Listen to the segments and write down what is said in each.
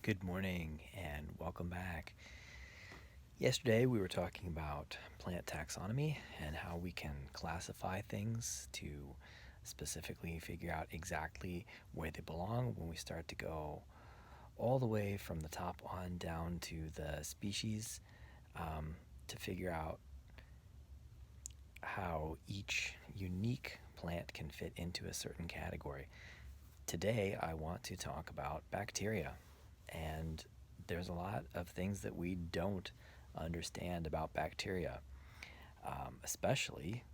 Good morning and welcome back. Yesterday we were talking about plant taxonomy and how we can classify things to specifically figure out exactly where they belong when we start to go all the way from the top on down to the species, to figure out how each unique plant can fit into a certain category. Today I want to talk about bacteria, and there's a lot of things that we don't understand about bacteria, especially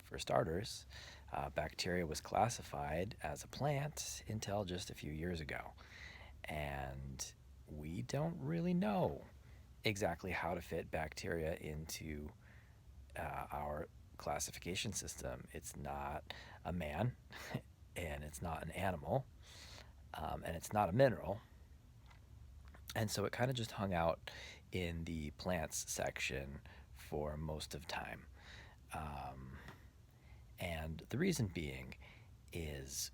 for starters. Bacteria was classified as a plant until just a few years ago, and we don't really know exactly how to fit bacteria into our classification system. It's not a man, and it's not an animal, and it's not a mineral. And so it kind of just hung out in the plants section for most of time. Um, and the reason being is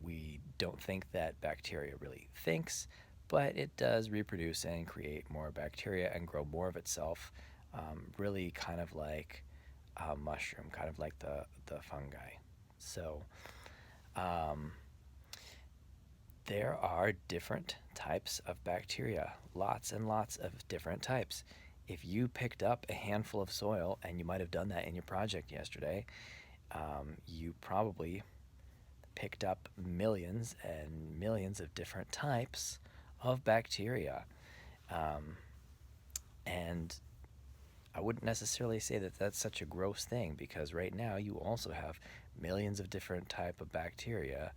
we don't think that bacteria really thinks, but it does reproduce and create more bacteria and grow more of itself, really kind of like a mushroom, kind of like the fungi. So um, there are different types of bacteria, lots and lots of different types. If you picked up a handful of soil, and you might have done that in your project yesterday, you probably picked up millions and millions of different types of bacteria. Um, and I wouldn't necessarily say that that's such a gross thing, because right now you also have millions of different type of bacteria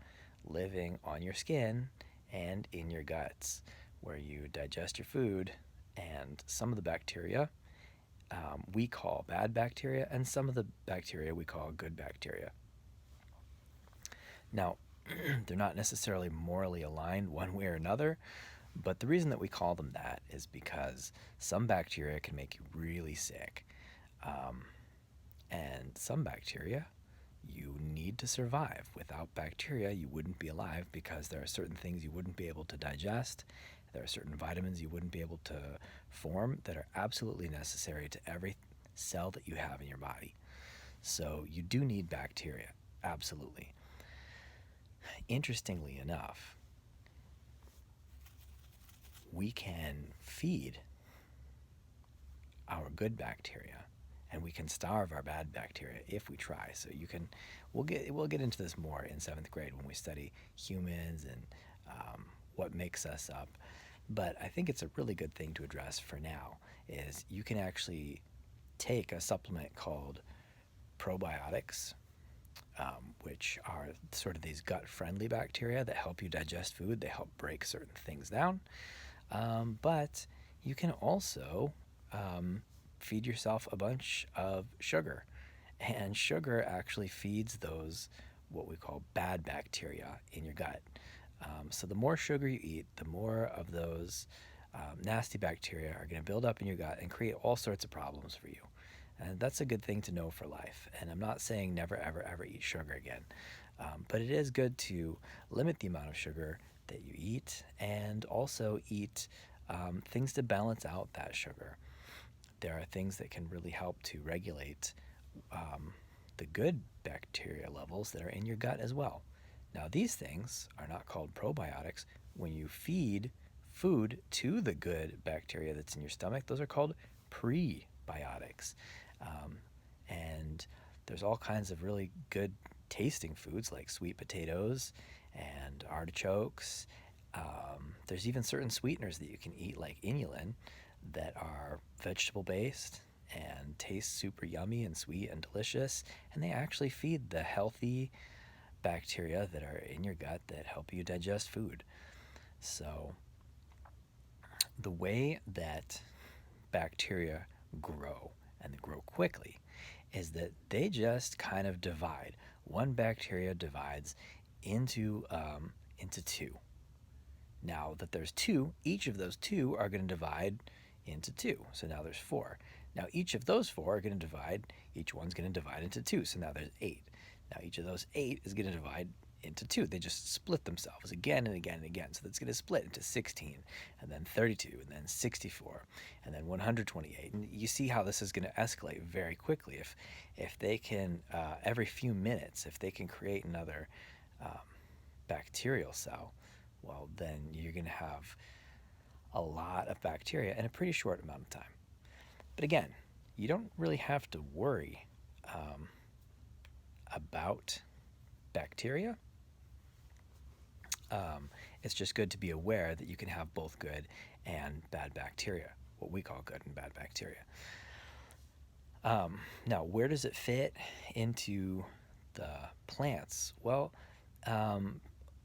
living on your skin and in your guts, where you digest your food. And some of the bacteria we call bad bacteria, and some of the bacteria we call good bacteria. Now, they're not necessarily morally aligned one way or another, but the reason that we call them that is because some bacteria can make you really sick. Um, and some bacteria you need to survive. Without bacteria, you wouldn't be alive, because there are certain things you wouldn't be able to digest. There are certain vitamins you wouldn't be able to form that are absolutely necessary to every cell that you have in your body. So you do need bacteria, absolutely. Interestingly enough, we can feed our good bacteria, and we can starve our bad bacteria if we try. So we'll get into this more in 7th grade when we study humans and what makes us up. But I think it's a really good thing to address for now, is you can actually take a supplement called probiotics, which are sort of these gut-friendly bacteria that help you digest food. They help break certain things down. But you can also feed yourself a bunch of sugar. And sugar actually feeds those, what we call bad bacteria, in your gut. So the more sugar you eat, the more of those nasty bacteria are going to build up in your gut and create all sorts of problems for you. And that's a good thing to know for life. And I'm not saying never, ever, ever eat sugar again. But it is good to limit the amount of sugar that you eat, and also eat things to balance out that sugar. There are things that can really help to regulate the good bacteria levels that are in your gut as well. Now, these things are not called probiotics. When you feed food to the good bacteria that's in your stomach, those are called prebiotics. Um, and there's all kinds of really good tasting foods like sweet potatoes and artichokes. There's even certain sweeteners that you can eat, like inulin, that are vegetable based and taste super yummy and sweet and delicious. And they actually feed the healthy bacteria that are in your gut that help you digest food. So, the way that bacteria grow, and they grow quickly, is that they just kind of divide. One bacteria divides into two. Now that there's two, each of those two are going to divide into two. So now there's four. Now each of those four are going to divide, each one's going to divide into two. So now there's eight. Now each of those eight is going to divide into two. They just split themselves again and again and again. So that's going to split into 16, and then 32, and then 64, and then 128. And you see how this is going to escalate very quickly. If they can, every few minutes, if they can create another um, bacterial cell, well, then you're going to have a lot of bacteria in a pretty short amount of time. But again, you don't really have to worry um, about bacteria. It's just good to be aware that you can have both good and bad bacteria, what we call good and bad bacteria. Now, where does it fit into the plants? Well, um,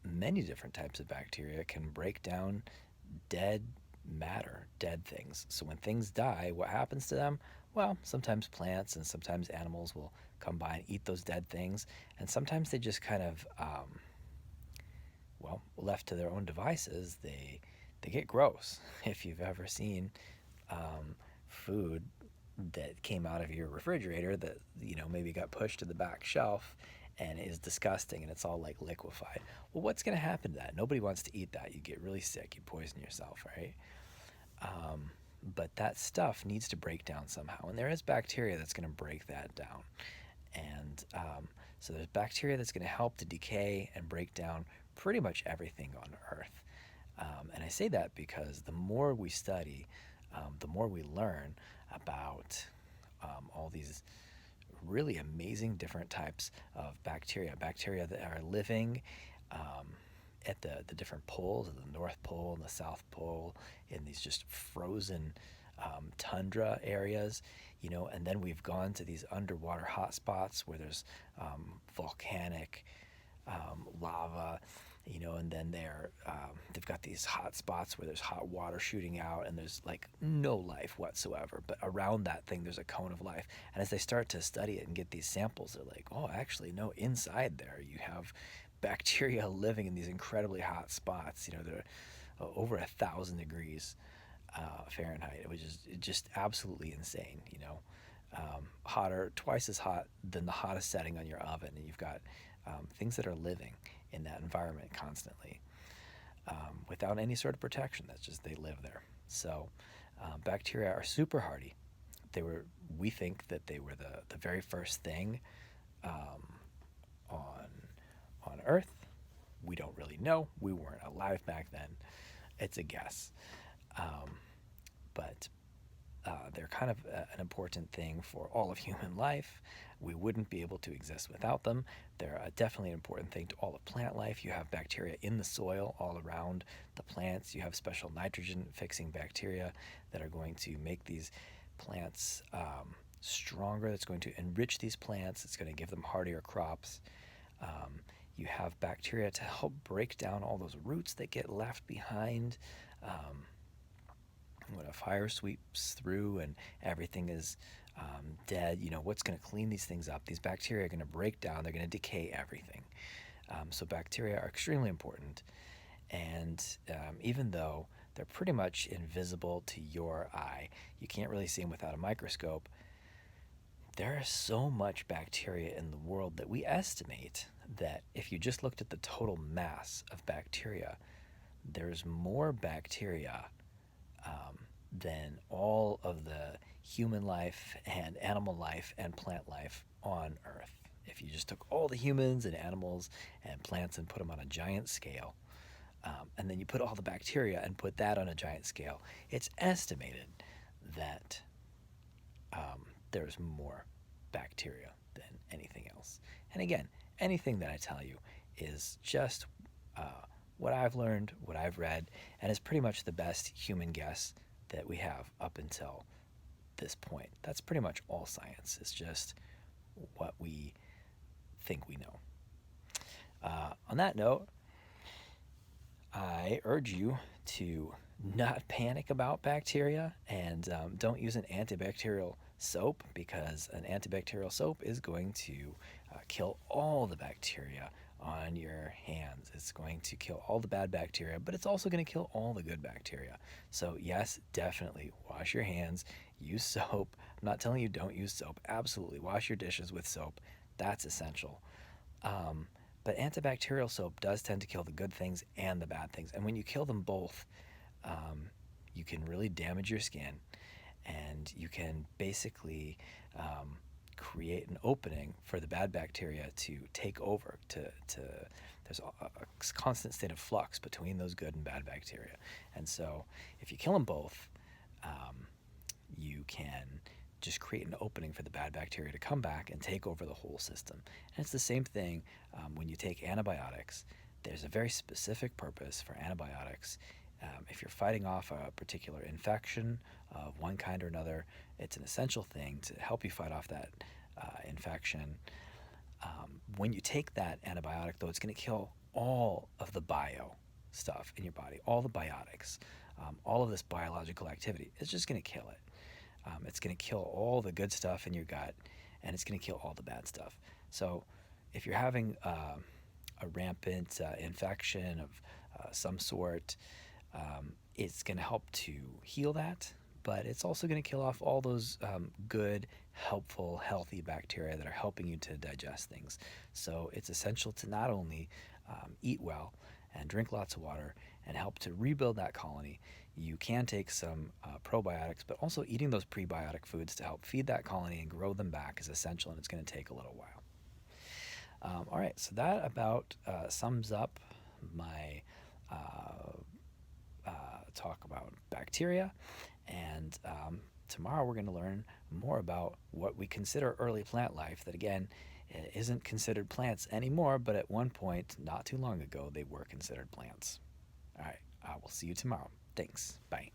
many different types of bacteria can break down dead matter, dead things. So when things die, what happens to them? Well, sometimes plants and sometimes animals will come by and eat those dead things, and sometimes they just kind of well, left to their own devices, they get gross. If you've ever seen food that came out of your refrigerator that maybe got pushed to the back shelf and is disgusting and it's all like liquefied. Well, what's going to happen to that? Nobody wants to eat that. You get really sick. You poison yourself, right? But that stuff needs to break down somehow, and there is bacteria that's going to break that down. And so there's bacteria that's going to help to decay and break down pretty much everything on Earth. And I say that because the more we study, the more we learn about all these really amazing different types of bacteria that are living um, at the different poles, at the North Pole and the South Pole, in these just frozen tundra areas, and then we've gone to these underwater hotspots where there's volcanic lava, and then they've got these hot spots where there's hot water shooting out and there's like no life whatsoever, but around that thing there's a cone of life. And as they start to study it and get these samples, they're like, oh, actually no, inside there you have bacteria living in these incredibly hot spots. They're over 1,000 degrees Fahrenheit, which is just absolutely insane. Hotter, twice as hot than the hottest setting on your oven, and you've got things that are living in that environment constantly without any sort of protection. That's just, they live there. So bacteria are super hardy. We think that they were the very first thing on Earth. We don't really know. We weren't alive back then. It's a guess. But they're kind of an important thing for all of human life. We wouldn't be able to exist without them. They're definitely an important thing to all of plant life. You have bacteria in the soil all around the plants. You have special nitrogen-fixing bacteria that are going to make these plants stronger. That's going to enrich these plants. It's going to give them hardier crops. You have bacteria to help break down all those roots that get left behind when a fire sweeps through and everything is dead. What's going to clean these things up? These bacteria are going to break down. They're going to decay everything. So bacteria are extremely important. And even though they're pretty much invisible to your eye, you can't really see them without a microscope, there is so much bacteria in the world that we estimate that if you just looked at the total mass of bacteria, there's more bacteria than all of the human life and animal life and plant life on Earth. If you just took all the humans and animals and plants and put them on a giant scale, and then you put all the bacteria and put that on a giant scale, it's estimated that there's more bacteria than anything else. And again, anything that I tell you is just what I've learned, what I've read, and is pretty much the best human guess that we have up until this point. That's pretty much all science. It's just what we think we know. On that note, I urge you to not panic about bacteria, and don't use an antibacterial soap, because an antibacterial soap is going to kill all the bacteria on your hands. It's going to kill all the bad bacteria, but it's also going to kill all the good bacteria. So yes, definitely wash your hands, use soap. I'm not telling you don't use soap. Absolutely, wash your dishes with soap. That's essential. But antibacterial soap does tend to kill the good things and the bad things. And when you kill them both, you can really damage your skin, and you can basically create an opening for the bad bacteria to take over. There's a constant state of flux between those good and bad bacteria. And so if you kill them both, you can just create an opening for the bad bacteria to come back and take over the whole system. And it's the same thing when you take antibiotics. There's a very specific purpose for antibiotics. If you're fighting off a particular infection of one kind or another, it's an essential thing to help you fight off that infection. When you take that antibiotic, though, it's going to kill all of the bio stuff in your body, all the biotics, all of this biological activity. It's just going to kill it. It's going to kill all the good stuff in your gut, and it's going to kill all the bad stuff. So if you're having a rampant infection of some sort, it's going to help to heal that, but it's also going to kill off all those good, helpful, healthy bacteria that are helping you to digest things. So it's essential to not only eat well and drink lots of water and help to rebuild that colony. You can take some probiotics, but also eating those prebiotic foods to help feed that colony and grow them back is essential, and it's going to take a little while. All right, so that about sums up my talk about bacteria, and tomorrow we're going to learn more about what we consider early plant life that, again, isn't considered plants anymore, but at one point not too long ago they were considered plants. All right, we'll see you tomorrow. Thanks. Bye.